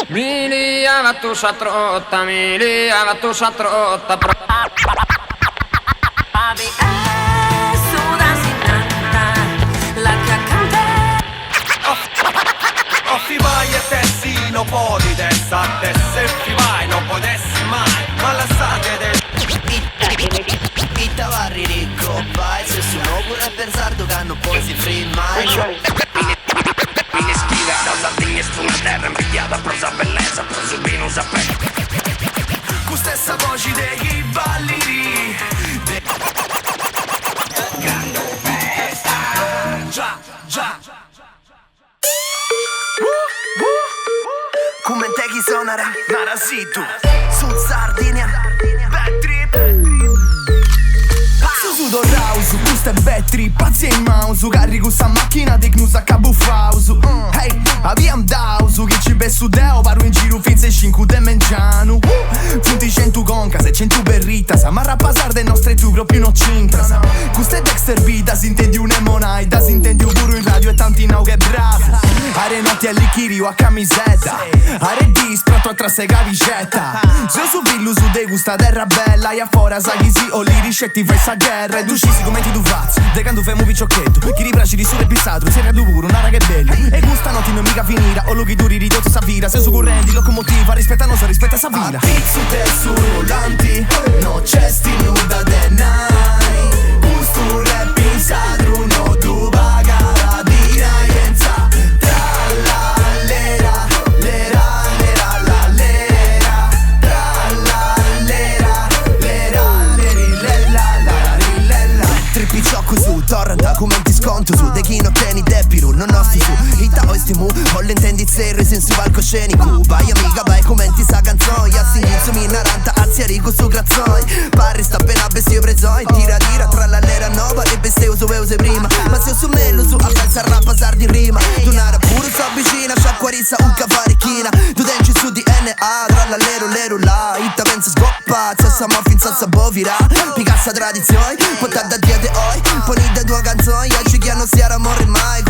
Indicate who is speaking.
Speaker 1: Mi liava tu sa trotta, mi liava tu sa trotta.
Speaker 2: Fi vai e tessi non può di testa a te. Se fi vai non potessi mai. Ma la sate del
Speaker 3: Itta varri ricco, vai. Se sono pure pensando che non puoi si free mai.
Speaker 4: Mi ispira da Sardegna e una terra invidiata. Prosa bellezza, prosubino sapere.
Speaker 2: con stessa voce dei chi balli. Grande festa. Già, già.
Speaker 3: Come te chi suonare?
Speaker 2: Narasitu.
Speaker 3: Su Sardinia.
Speaker 2: Bad trip.
Speaker 5: Sudo Rausu, questo è bad trip, pazzi in mouse. Carri questa macchina di Gnus a Cabufausu. Hey, abbiamo dausu, che ci besu deo. Paro in giro fin se 5 de mengiano. Funti 100 conca, se 100 berrita. Sa marra pasar de nostre tu proprio non c'entra. Questa è Dexter Vita, si intendi un'emonaida. Si intendi un burro in radio e tanti nau che bravo. Are notti all'Ichiri o a camisetta. Are dis, pronto a trasega vicetta. Se su villu su de gusta terra bella. E a fora sa chi si o li ricetti fai sa guerra. E tu scisi come ti tu fazzi. De quando fai un picciochetto. Chi ribraci di sole pissato. Si era tu pure, un'ara che bella. E questa notte non mica finira. O loghi duri ridotto sa vira. Se su correnti, locomotiva. Rispetta non sa rispetta sa vira. Pizzu te su volanti. No c'è sti nuda de nai. Gusto rap in sadru. No tu bagara di raienza. Su torrent, documenti sconto su. De chi non tieni depiru, non nostri su. Ita o stimu, o l'intendi zerre senza palcoscenico. Vai amica, vai commenti sa canzone. Azzi inizio mi naranta, azzi arico su grazzoi. Parri sta appena bestio prezoi. Tira tra la lera nova e besteo su euse prima. Ma se io su mello su, a pensa rappa sardi in rima. Tu nara pure sta vicina, sciacquarizza un cavarichina. Tu tenci su DNA, tra la lero là. Ita pensa scoppa, se sa muffin salsa bovira. Picassa tradizione, quanta da dia de oi. Poni da due canzoni, oggi che non si era morre mai.